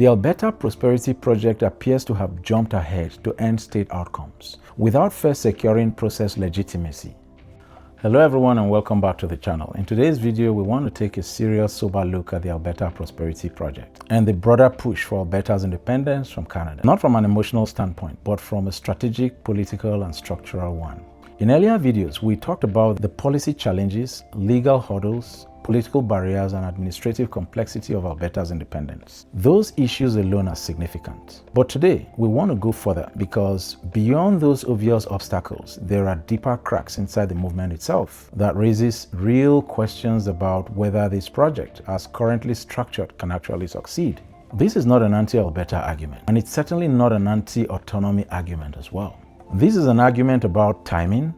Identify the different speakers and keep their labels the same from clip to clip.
Speaker 1: The Alberta Prosperity Project appears to have jumped ahead to end state outcomes without first securing process legitimacy. Hello everyone and welcome back to the channel. In today's video, we want to take a serious, sober look at the Alberta Prosperity Project and the broader push for Alberta's independence from Canada. Not from an emotional standpoint, but from a strategic, political and structural one. In earlier videos, we talked about the policy challenges, legal hurdles, political barriers and administrative complexity of Alberta's independence. Those issues alone are significant. But today, we want to go further because beyond those obvious obstacles, there are deeper cracks inside the movement itself that raises real questions about whether this project, as currently structured, can actually succeed. This is not an anti-Alberta argument, and it's certainly not an anti-autonomy argument as well. This is an argument about timing,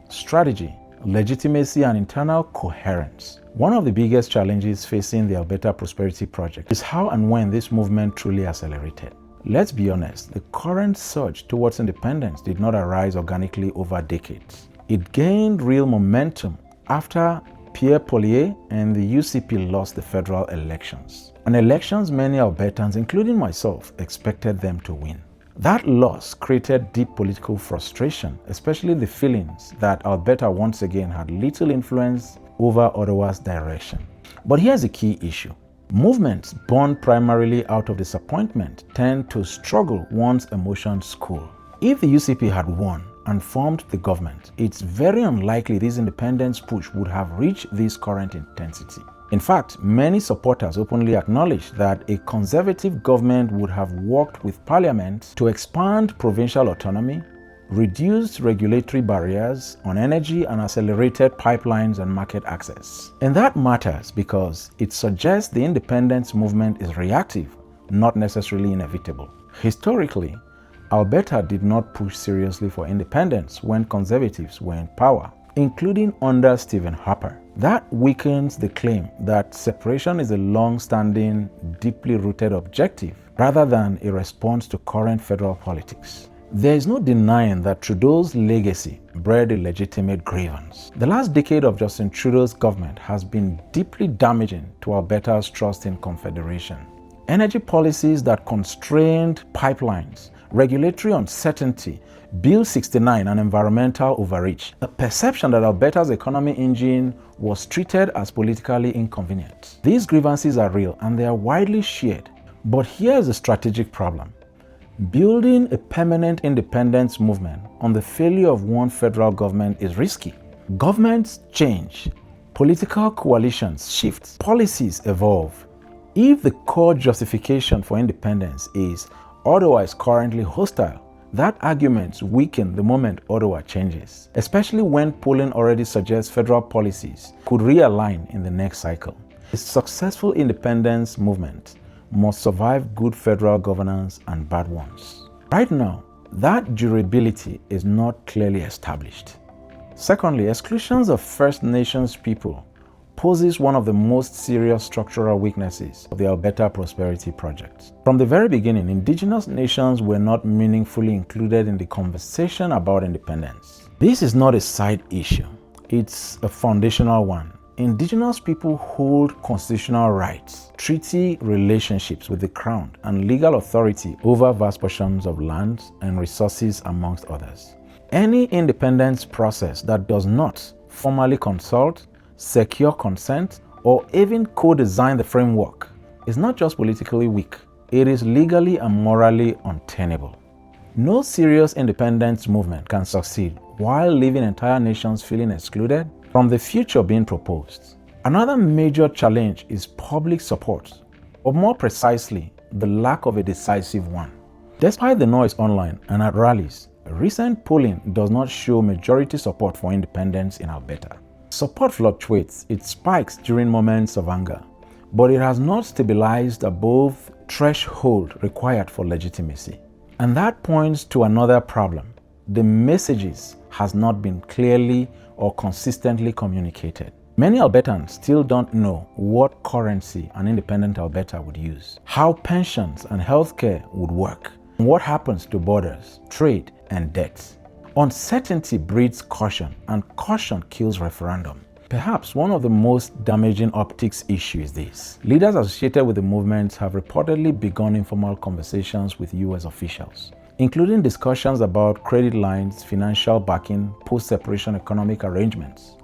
Speaker 1: strategy, legitimacy and internal coherence. One of the biggest challenges facing the Alberta Prosperity Project is how and when this movement truly accelerated. Let's be honest, the current surge towards independence did not arise organically over decades. It gained real momentum after Pierre Poilievre and the UCP lost the federal elections. And elections many Albertans, including myself, expected them to win. That loss created deep political frustration, especially the feelings that Alberta once again had little influence over Ottawa's direction. But here's a key issue. Movements born primarily out of disappointment tend to struggle once emotions cool. If the UCP had won and formed the government, it's very unlikely this independence push would have reached this current intensity. In fact, many supporters openly acknowledge that a conservative government would have worked with Parliament to expand provincial autonomy, reduced regulatory barriers on energy and accelerated pipelines and market access. And that matters because it suggests the independence movement is reactive, not necessarily inevitable. Historically, Alberta did not push seriously for independence when conservatives were in power, including under Stephen Harper. That weakens the claim that separation is a long-standing, deeply rooted objective rather than a response to current federal politics. There is no denying that Trudeau's legacy bred a legitimate grievance. The last decade of Justin Trudeau's government has been deeply damaging to Alberta's trust in Confederation. Energy policies that constrained pipelines, regulatory uncertainty, Bill 69 and environmental overreach, a perception that Alberta's economy engine was treated as politically inconvenient. These grievances are real and they are widely shared. But here's the strategic problem. Building a permanent independence movement on the failure of one federal government is risky. Governments change, political coalitions shift, policies evolve. If the core justification for independence is Ottawa is currently hostile, that argument weakens the moment Ottawa changes, especially when polling already suggests federal policies could realign in the next cycle. A successful independence movement must survive good federal governance and bad ones. Right now, that durability is not clearly established. Secondly, exclusions of First Nations people poses one of the most serious structural weaknesses of the Alberta Prosperity Project. From the very beginning, Indigenous nations were not meaningfully included in the conversation about independence. This is not a side issue, it's a foundational one. Indigenous people hold constitutional rights, treaty relationships with the Crown, and legal authority over vast portions of land and resources, amongst others. Any independence process that does not formally consult, secure consent, or even co-design the framework is not just politically weak, it is legally and morally untenable. No serious independence movement can succeed while leaving entire nations feeling excluded from the future being proposed. Another major challenge is public support, or more precisely, the lack of a decisive one. Despite the noise online and at rallies, recent polling does not show majority support for independence in Alberta. Support fluctuates, it spikes during moments of anger, but it has not stabilized above threshold required for legitimacy. And that points to another problem. The messages has not been clearly or consistently communicated. Many Albertans still don't know what currency an independent Alberta would use, how pensions and healthcare would work, and what happens to borders, trade, and debts. Uncertainty breeds caution, and caution kills referendum. Perhaps one of the most damaging optics issue is this. Leaders associated with the movement have reportedly begun informal conversations with US officials, including discussions about credit lines, financial backing, post-separation economic arrangements.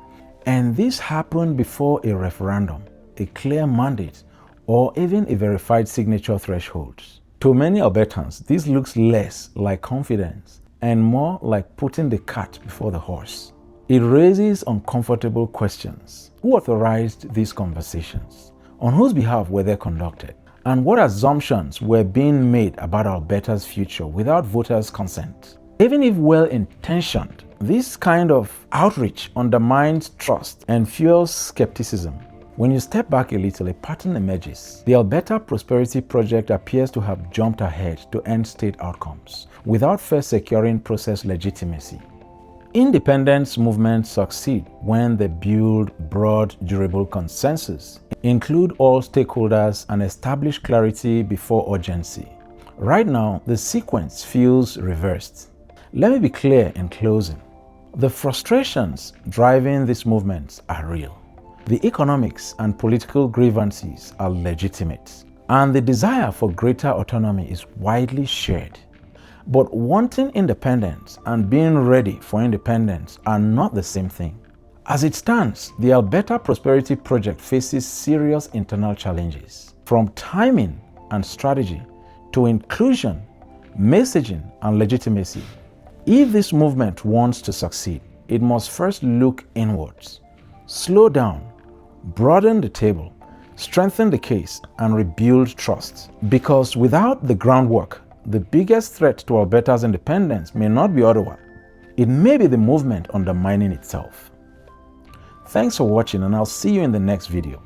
Speaker 1: And this happened before a referendum, a clear mandate, or even a verified signature threshold. To many Albertans, this looks less like confidence and more like putting the cart before the horse. It raises uncomfortable questions. Who authorized these conversations? On whose behalf were they conducted? And what assumptions were being made about Alberta's future without voters' consent? Even if well-intentioned, this kind of outreach undermines trust and fuels skepticism. When you step back a little, a pattern emerges. The Alberta Prosperity Project appears to have jumped ahead to end state outcomes without first securing process legitimacy. Independence movements succeed when they build broad, durable consensus, include all stakeholders, and establish clarity before urgency. Right now, the sequence feels reversed. Let me be clear in closing. The frustrations driving these movements are real. The economics and political grievances are legitimate, and the desire for greater autonomy is widely shared. But wanting independence and being ready for independence are not the same thing. As it stands, the Alberta Prosperity Project faces serious internal challenges, from timing and strategy to inclusion, messaging, and legitimacy. If this movement wants to succeed, it must first look inwards, slow down, broaden the table, strengthen the case, and rebuild trust. Because without the groundwork, the biggest threat to Alberta's independence may not be Ottawa. It may be the movement undermining itself. Thanks for watching, and I'll see you in the next video.